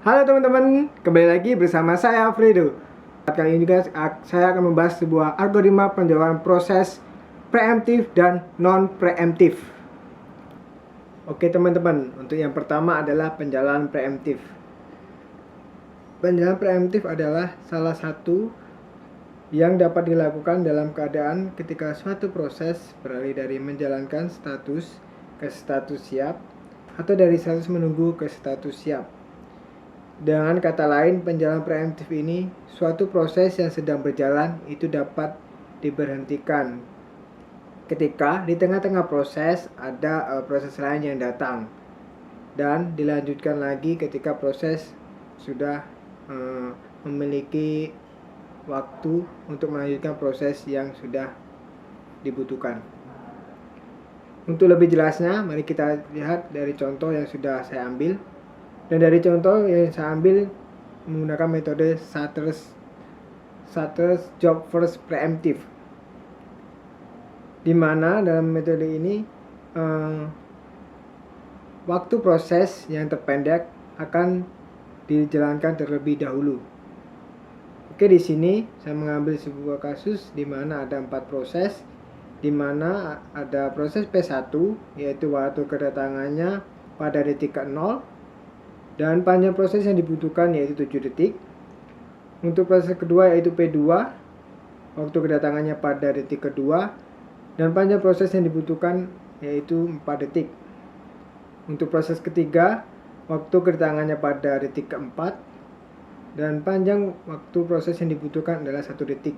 Halo teman-teman, kembali lagi bersama saya Fredo. Kali ini juga saya akan membahas sebuah algoritma penjawaban proses preemptif dan non-preemptif. Oke teman-teman, untuk yang pertama adalah penjalan preemptif. Penjalan preemptif adalah salah satu yang dapat dilakukan dalam keadaan ketika suatu proses beralih dari menjalankan status ke status siap atau dari status menunggu ke status siap. Dengan kata lain, penjalan preemptif ini suatu proses yang sedang berjalan itu dapat diberhentikan ketika di tengah-tengah proses ada proses lain yang datang, dan dilanjutkan lagi ketika proses sudah memiliki waktu untuk melanjutkan proses yang sudah dibutuhkan. Untuk lebih jelasnya, mari kita lihat dari contoh yang sudah saya ambil. Dan dari contoh yang saya ambil menggunakan metode Sutter's Job First Preemptive, di mana dalam metode ini waktu proses yang terpendek akan dijalankan terlebih dahulu. Oke, di sini saya mengambil sebuah kasus di mana ada 4 proses, di mana ada proses P1 yaitu waktu kedatangannya pada detik ke-0 dan panjang proses yang dibutuhkan yaitu 7 detik. Untuk proses kedua yaitu P2, waktu kedatangannya pada detik kedua dan panjang proses yang dibutuhkan yaitu 4 detik. Untuk proses ketiga, waktu kedatangannya pada detik keempat dan panjang waktu proses yang dibutuhkan adalah 1 detik.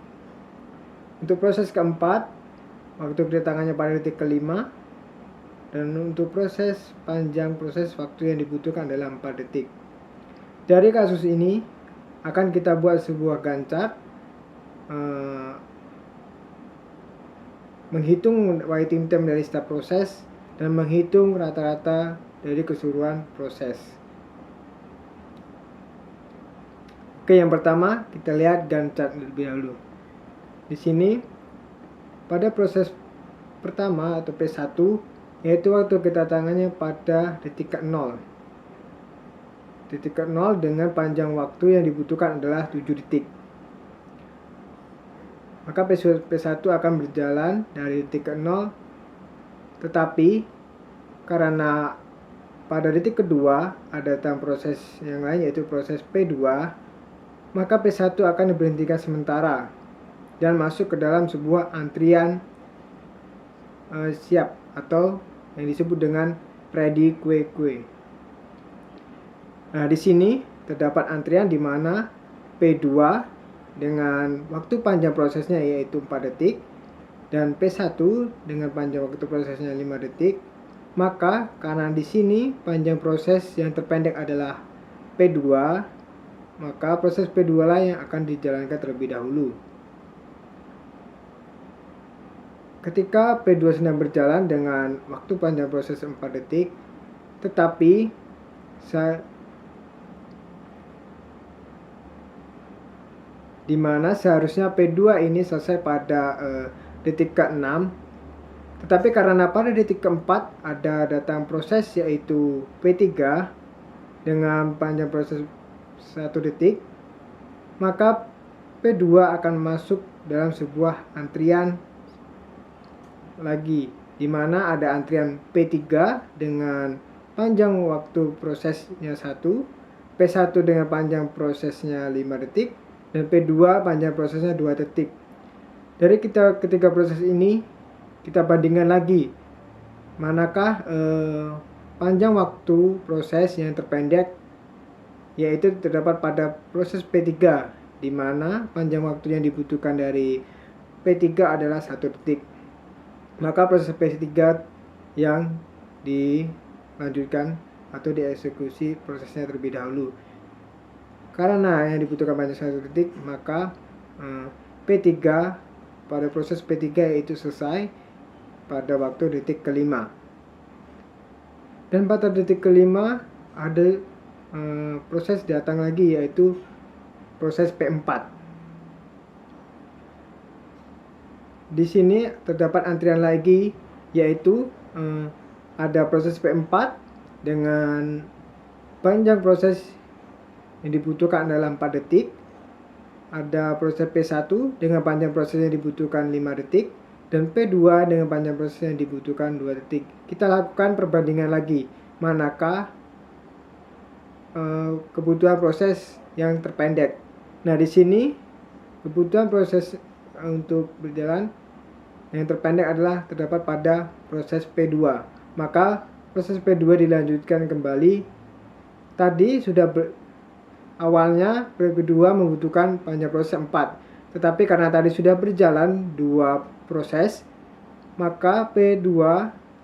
Untuk proses keempat, waktu kedatangannya pada detik kelima, dan untuk panjang proses waktu yang dibutuhkan adalah 4 detik. Dari kasus ini akan kita buat sebuah gancar menghitung waiting time dari setiap proses dan menghitung rata-rata dari keseluruhan proses. Oke, yang pertama kita lihat gancar lebih dahulu. Di sini pada proses pertama atau P1 yaitu waktu kedatangannya pada detik ke-0. Detik ke-0 dengan panjang waktu yang dibutuhkan adalah 7 detik. Maka P1 akan berjalan dari detik ke-0, tetapi karena pada detik kedua ada datang proses yang lain yaitu proses P2, maka P1 akan diberhentikan sementara dan masuk ke dalam sebuah antrian siap atau yang disebut dengan ready queue. Nah, di sini terdapat antrian di mana P2 dengan waktu panjang prosesnya yaitu 4 detik dan P1 dengan panjang waktu prosesnya 5 detik. Maka karena di sini panjang proses yang terpendek adalah P2, maka proses P2 lah yang akan dijalankan terlebih dahulu. Ketika P2 sedang berjalan dengan waktu panjang proses 4 detik, tetapi di mana seharusnya P2 ini selesai pada detik ke-6, tetapi karena pada detik ke-4 ada datang proses yaitu P3 dengan panjang proses 1 detik, maka P2 akan masuk dalam sebuah antrian lagi, di mana ada antrian P3 dengan panjang waktu prosesnya 1, P1 dengan panjang prosesnya 5 detik, dan P2 panjang prosesnya 2 detik. Dari ketika proses ini kita bandingkan lagi manakah panjang waktu proses yang terpendek, yaitu terdapat pada proses P3, di mana panjang waktu yang dibutuhkan dari P3 adalah 1 detik. Maka proses P3 yang dilanjutkan atau dieksekusi prosesnya terlebih dahulu. Karena yang dibutuhkan panjang 1 detik, maka P3 pada proses P3 itu selesai pada waktu detik kelima. Dan pada detik kelima ada proses datang lagi yaitu proses P4. Di sini terdapat antrian lagi yaitu ada proses P4 dengan panjang proses yang dibutuhkan adalah 4 detik. Ada proses P1 dengan panjang proses yang dibutuhkan 5 detik. Dan P2 dengan panjang proses yang dibutuhkan 2 detik. Kita lakukan perbandingan lagi. Manakah kebutuhan proses yang terpendek. Nah, di sini kebutuhan proses untuk berjalan yang terpendek adalah terdapat pada proses P2. Maka proses P2 dilanjutkan kembali. Tadi sudah awalnya P2 membutuhkan panjang proses 4. Tetapi karena tadi sudah berjalan 2 proses, maka P2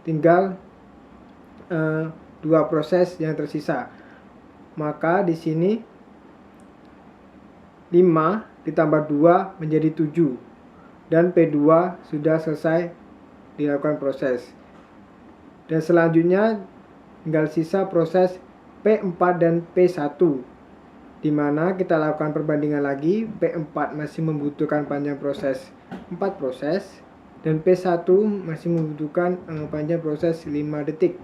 tinggal 2 proses yang tersisa. Maka di sini 5 ditambah 2 menjadi 7. Dan P2 sudah selesai dilakukan proses. Dan selanjutnya tinggal sisa proses P4 dan P1. Di mana kita lakukan perbandingan lagi. P4 masih membutuhkan panjang proses 4 proses. Dan P1 masih membutuhkan panjang proses 5 detik.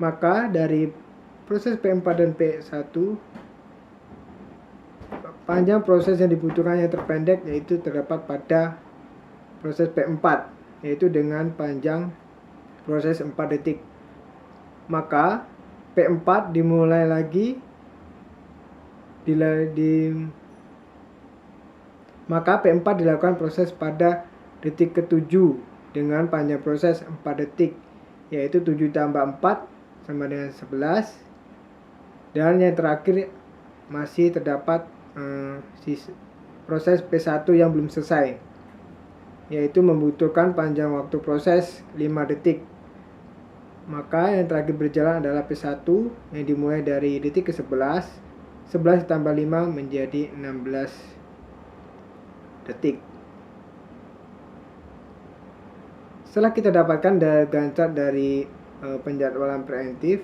Maka dari proses P4 dan P1, panjang proses yang dibutuhkan yang terpendek yaitu terdapat pada proses P4, yaitu dengan panjang proses 4 detik. Maka P4 dimulai lagi maka P4 dilakukan proses pada detik ke-7 dengan panjang proses 4 detik, yaitu 7 tambah 4 sama dengan 11. Dan yang terakhir masih terdapat proses P1 yang belum selesai, yaitu membutuhkan panjang waktu proses 5 detik. Maka yang terakhir berjalan adalah P1 yang dimulai dari detik ke-11. 11 ditambah 5 menjadi 16 detik. Setelah kita dapatkan diagram chart dari penjadwalan preemptif,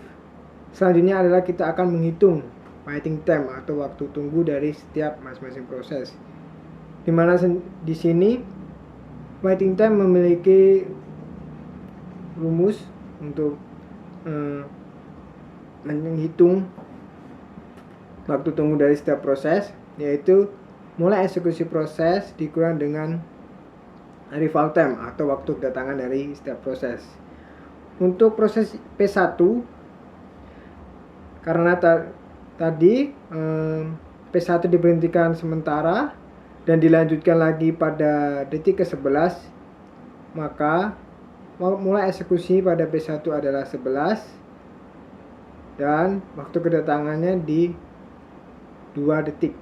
selanjutnya adalah kita akan menghitung waiting time atau waktu tunggu dari setiap masing-masing proses. Dimana di sini waiting time memiliki rumus untuk menghitung waktu tunggu dari setiap proses, yaitu mulai eksekusi proses dikurang dengan arrival time atau waktu kedatangan dari setiap proses. Untuk proses P1, karena tadi P1 diberhentikan sementara dan dilanjutkan lagi pada detik ke-11, maka mulai eksekusi pada P1 adalah 11 dan waktu kedatangannya di 2 detik.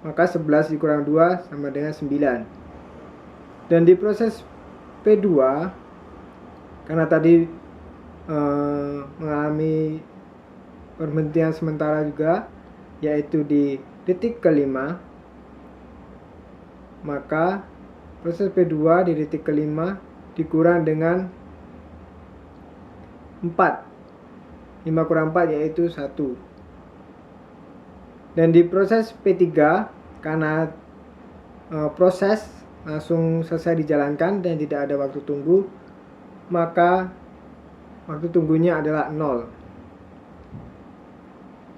Maka 11 dikurang 2 sama dengan 9. Dan di proses P2, karena tadi mengalami perhentian sementara juga, yaitu di detik ke-5, maka proses P2 di detik ke-5 dikurang dengan 4. 5 kurang 4 yaitu 1. Dan di proses P3, karena proses langsung selesai dijalankan dan tidak ada waktu tunggu, maka waktu tunggunya adalah 0.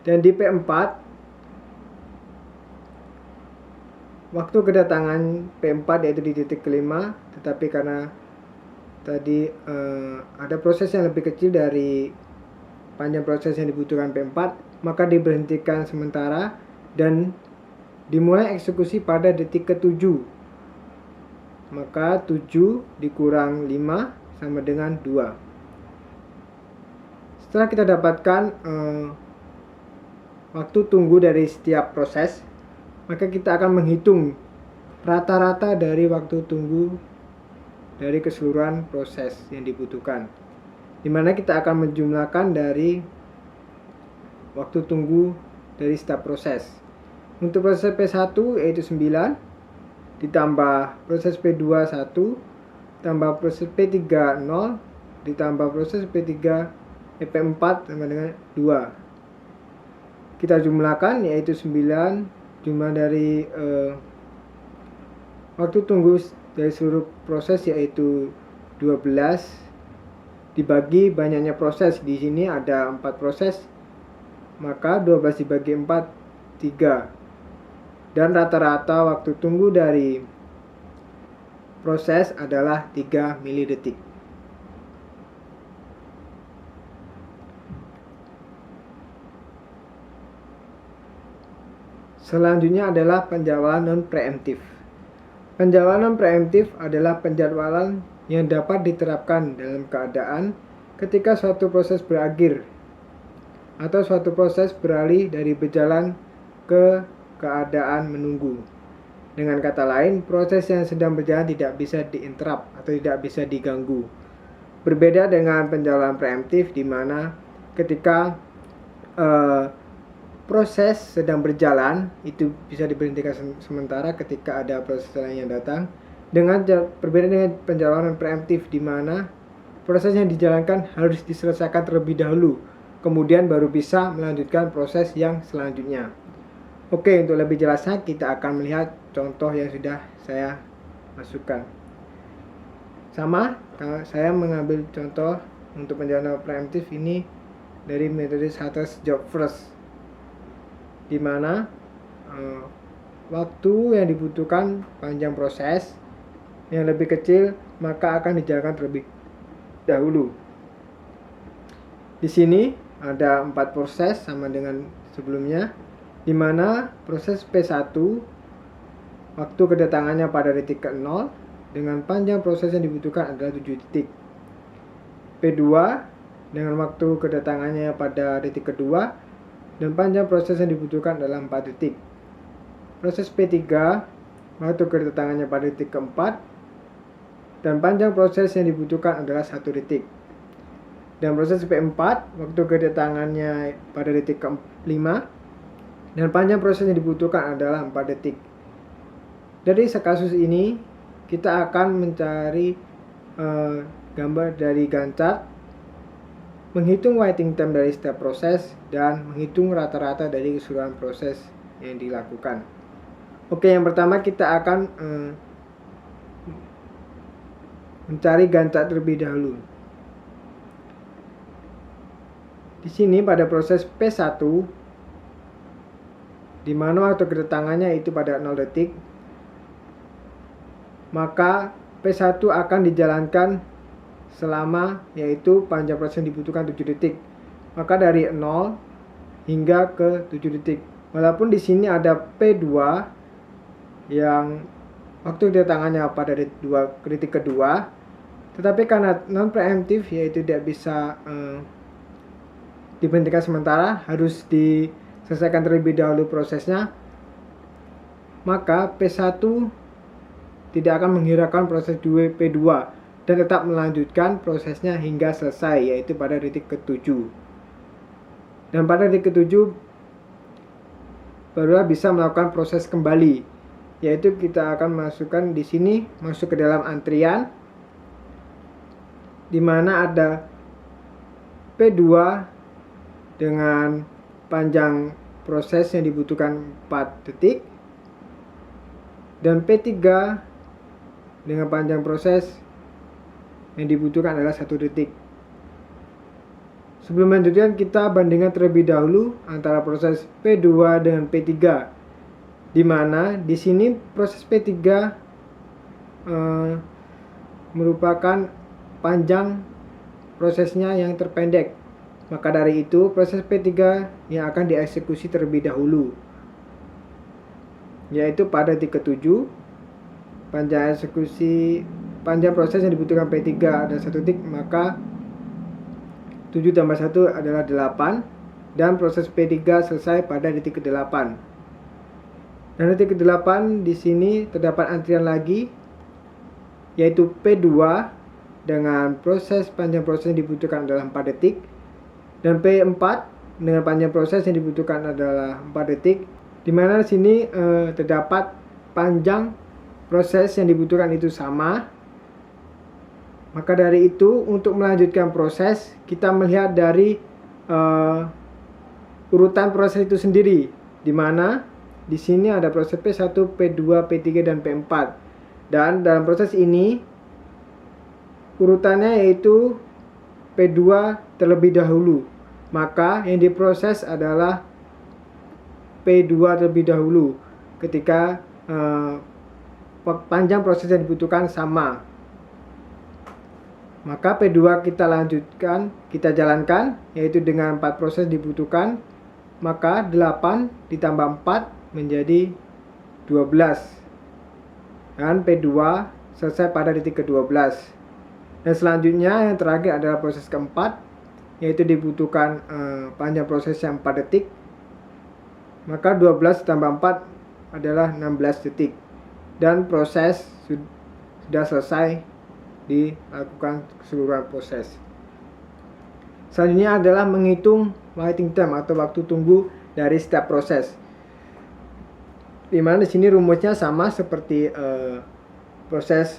Dan di P4, waktu kedatangan P4 yaitu di detik ke-5, tetapi karena tadi ada proses yang lebih kecil dari panjang proses yang dibutuhkan P4, maka diberhentikan sementara dan dimulai eksekusi pada detik ke-7. Maka 7 dikurang 5 sama dengan 2. Setelah kita dapatkan waktu tunggu dari setiap proses, maka kita akan menghitung rata-rata dari waktu tunggu dari keseluruhan proses yang dibutuhkan, di mana kita akan menjumlahkan dari waktu tunggu dari setiap proses. Untuk proses P1 yaitu 9 ditambah proses P2 1 tambah proses P3 0 ditambah proses P4 sama dengan 2. Kita jumlahkan yaitu 9, jumlah dari waktu tunggu dari seluruh proses yaitu 12 dibagi banyaknya proses. Di sini ada 4 proses, maka 12 dibagi 4 3. Dan rata-rata waktu tunggu dari proses adalah 3 milidetik. Selanjutnya adalah penjadwalan non-preemptif. Penjadwalan non-preemptif adalah penjadwalan yang dapat diterapkan dalam keadaan ketika suatu proses berakhir atau suatu proses beralih dari berjalan ke keadaan menunggu. Dengan kata lain, proses yang sedang berjalan tidak bisa diinterrupt atau tidak bisa diganggu. Berbeda dengan penjadwalan preemptif di mana ketika proses sedang berjalan itu bisa diberhentikan sementara ketika ada proses lain yang datang. Berbeda dengan penjadwalan preemptif di mana proses yang dijalankan harus diselesaikan terlebih dahulu, kemudian baru bisa melanjutkan proses yang selanjutnya. Oke, untuk lebih jelasnya kita akan melihat contoh yang sudah saya masukkan. Sama, saya mengambil contoh untuk penjadwalan preemptif ini dari metode Sutter's Job First, di mana waktu yang dibutuhkan panjang proses yang lebih kecil maka akan dijalankan terlebih dahulu. Di sini ada 4 proses sama dengan sebelumnya, di mana proses P1 waktu kedatangannya pada detik ke-0 dengan panjang proses yang dibutuhkan adalah 7 detik. P2 dengan waktu kedatangannya pada detik kedua dan panjang proses yang dibutuhkan adalah 4 detik. Proses P3 waktu kedatangannya pada detik keempat dan panjang proses yang dibutuhkan adalah 1 detik. Dan proses P4 waktu kedatangannya pada detik ke-5 dan panjang proses yang dibutuhkan adalah 4 detik. Dari kasus ini kita akan mencari gambar dari Gantt chart, menghitung waiting time dari setiap proses dan menghitung rata-rata dari keseluruhan proses yang dilakukan. Oke, yang pertama kita akan mencari Gantt chart terlebih dahulu. Di sini pada proses P1 di mana waktu kedatangannya itu pada 0 detik, maka P1 akan dijalankan selama yaitu panjang proses yang dibutuhkan 7 detik. Maka dari 0 hingga ke 7 detik. Walaupun di sini ada P2 yang waktu kedatangannya pada detik kedua, tetapi karena non preemptif yaitu tidak bisa diberhentikan sementara, harus diselesaikan terlebih dahulu prosesnya, maka P1 tidak akan menghiraukan proses P2 dan tetap melanjutkan prosesnya hingga selesai, yaitu pada detik ke-7. Dan pada detik ke-7 barulah bisa melakukan proses kembali, yaitu kita akan masukkan di sini, masuk ke dalam antrian di mana ada P2 dengan panjang proses yang dibutuhkan 4 detik dan P3 dengan panjang proses yang dibutuhkan adalah 1 detik. Sebelum lanjutkan, kita bandingkan terlebih dahulu antara proses P2 dengan P3, di mana di sini proses P3 merupakan panjang prosesnya yang terpendek. Maka dari itu proses P3 yang akan dieksekusi terlebih dahulu, yaitu pada detik ke-7. Panjang proses yang dibutuhkan P3 ada 1 detik, maka 7 tambah 1 adalah 8, dan proses P3 selesai pada detik ke-8. Dan detik ke-8 di sini terdapat antrian lagi, yaitu P2 dengan panjang proses yang dibutuhkan adalah 4 detik, dan P4 dengan panjang proses yang dibutuhkan adalah 4 detik, di mana di sini terdapat panjang proses yang dibutuhkan itu sama. Maka dari itu, untuk melanjutkan proses, kita melihat dari urutan proses itu sendiri, di mana di sini ada proses P1, P2, P3, dan P4. Dan dalam proses ini urutannya yaitu P2 terlebih dahulu. Maka yang diproses adalah P2 terlebih dahulu ketika panjang proses yang dibutuhkan sama. Maka P2 kita jalankan, yaitu dengan 4 proses dibutuhkan, maka 8 ditambah 4 menjadi 12. Dan P2 selesai pada detik ke-12. Dan selanjutnya yang terakhir adalah proses keempat, yaitu dibutuhkan panjang prosesnya 4 detik. Maka 12 ditambah 4 adalah 16 detik. Dan proses sudah selesai dilakukan keseluruhan proses. Selanjutnya adalah menghitung waiting time atau waktu tunggu dari setiap proses. Dimana di sini rumusnya sama seperti proses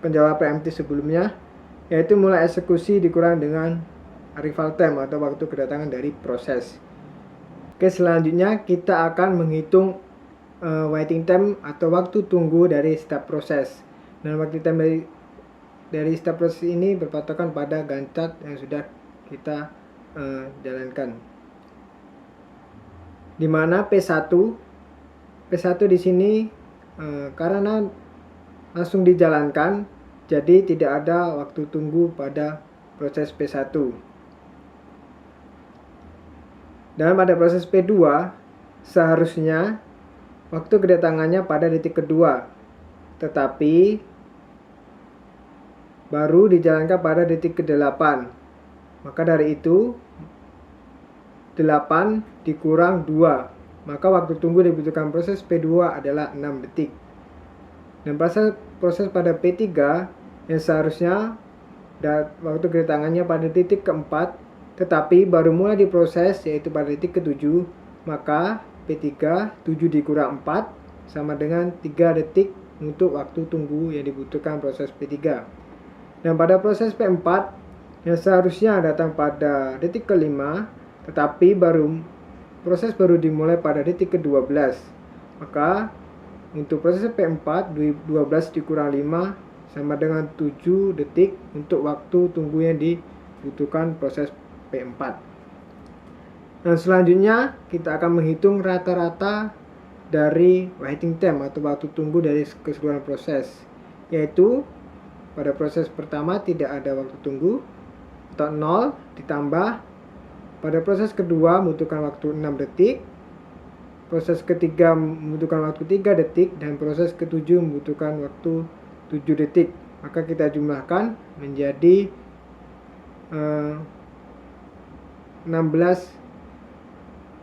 penjawab preemptif sebelumnya, yaitu mulai eksekusi dikurang dengan arrival time atau waktu kedatangan dari proses. Oke, selanjutnya kita akan menghitung waiting time atau waktu tunggu dari setiap proses. Dan waktu time dari setiap proses ini berpatokan pada Gantt chart yang sudah kita jalankan. Dimana P1 di sini karena langsung dijalankan, jadi tidak ada waktu tunggu pada proses P1. Dan pada proses P2 seharusnya waktu kedatangannya pada detik kedua, tetapi baru dijalankan pada detik ke-8. Maka dari itu 8 dikurang 2, maka waktu tunggu dibutuhkan proses P2 adalah 6 detik. Dan proses pada P3 yang seharusnya waktu kedatangannya pada detik ke-4, tetapi baru mulai diproses yaitu pada detik ke-7, maka P3 7 dikurang 4 sama dengan 3 detik untuk waktu tunggu yang dibutuhkan proses P3. Dan pada proses P4 yang seharusnya datang pada detik ke-5, tetapi proses baru dimulai pada detik ke-12. Maka untuk proses P4 12 dikurang 5 sama dengan 7 detik untuk waktu tunggu yang dibutuhkan proses P4. Dan selanjutnya kita akan menghitung rata-rata dari waiting time atau waktu tunggu dari keseluruhan proses, yaitu pada proses pertama tidak ada waktu tunggu atau 0, ditambah pada proses kedua membutuhkan waktu 6 detik, proses ketiga membutuhkan waktu 3 detik, dan proses ketujuh membutuhkan waktu 7 detik. Maka kita jumlahkan menjadi 16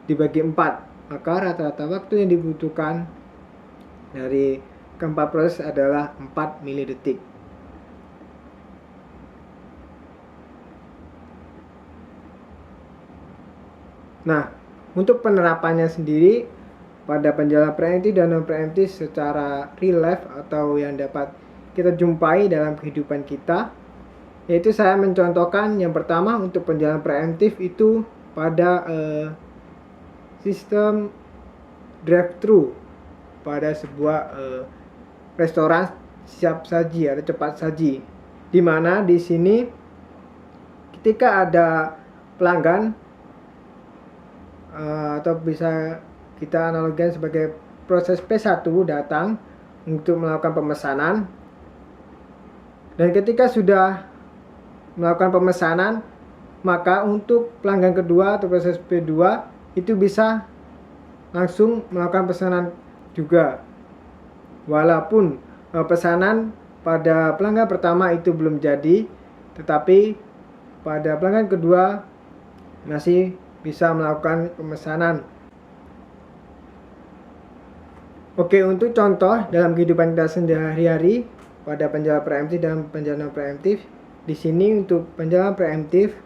dibagi 4. Maka rata-rata waktu yang dibutuhkan dari keempat proses adalah 4 milidetik. Nah, untuk penerapannya sendiri pada penjelasan preemptif dan non preemptif secara real life atau yang dapat kita jumpai dalam kehidupan kita, yaitu saya mencontohkan yang pertama untuk penjelasan preemptif itu pada sistem drive-thru pada sebuah restoran siap saji atau cepat saji, di mana di sini ketika ada pelanggan atau bisa kita analogikan sebagai proses P1 datang untuk melakukan pemesanan, dan ketika sudah melakukan pemesanan, maka untuk pelanggan kedua atau proses P2 itu bisa langsung melakukan pesanan juga, walaupun pesanan pada pelanggan pertama itu belum jadi, tetapi pada pelanggan kedua masih bisa melakukan pemesanan. Oke, untuk contoh dalam kehidupan kita sehari-hari pada penjelasan preemptif dan penjelasan preemptif, di sini untuk penjelasan preemptif,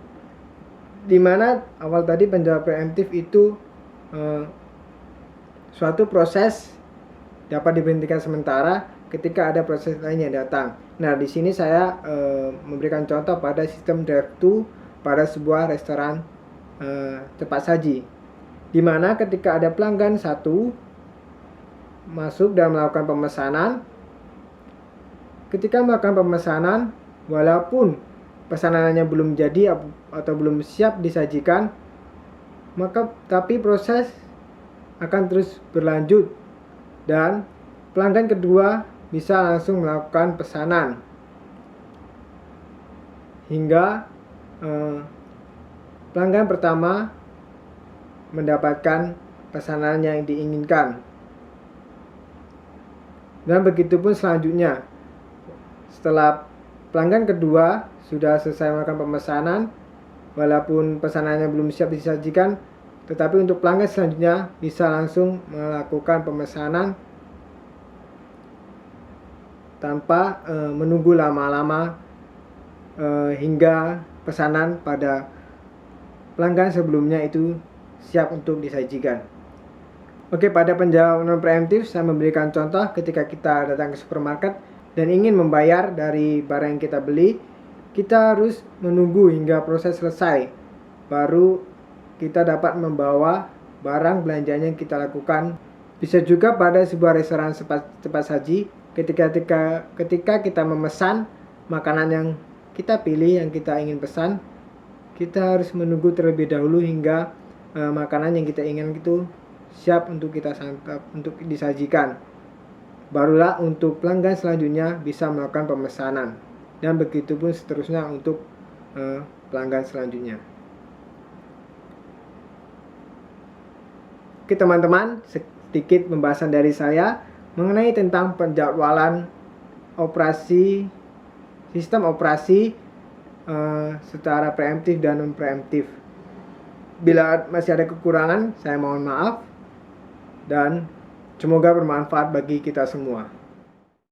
di mana awal tadi penjelasan preemptif itu suatu proses dapat diberhentikan sementara ketika ada proses lain yang datang. Nah, di sini saya memberikan contoh pada sistem drive-thru pada sebuah restoran cepat saji, di mana ketika ada pelanggan satu masuk dan melakukan pemesanan, ketika melakukan pemesanan walaupun pesanannya belum jadi atau belum siap disajikan, tapi proses akan terus berlanjut dan pelanggan kedua bisa langsung melakukan pesanan hingga pelanggan pertama mendapatkan pesanan yang diinginkan. Dan begitu pun selanjutnya. Setelah pelanggan kedua sudah selesai melakukan pemesanan, walaupun pesanannya belum siap disajikan, tetapi untuk pelanggan selanjutnya bisa langsung melakukan pemesanan tanpa menunggu lama-lama hingga pesanan pada pelanggan sebelumnya itu siap untuk disajikan. Oke, pada penjawab non preemptif saya memberikan contoh ketika kita datang ke supermarket dan ingin membayar dari barang yang kita beli, kita harus menunggu hingga proses selesai baru kita dapat membawa barang belanjaan yang kita lakukan. Bisa juga pada sebuah restoran cepat saji ketika kita memesan makanan yang kita pilih, yang kita ingin pesan, kita harus menunggu terlebih dahulu hingga makanan yang kita ingin itu siap untuk kita santap, untuk disajikan. Barulah untuk pelanggan selanjutnya bisa melakukan pemesanan. Dan begitu pun seterusnya untuk pelanggan selanjutnya. Oke teman-teman, sedikit pembahasan dari saya mengenai tentang penjadwalan operasi, sistem operasi secara preemptif dan non preemptif. Bila masih ada kekurangan, saya mohon maaf dan semoga bermanfaat bagi kita semua.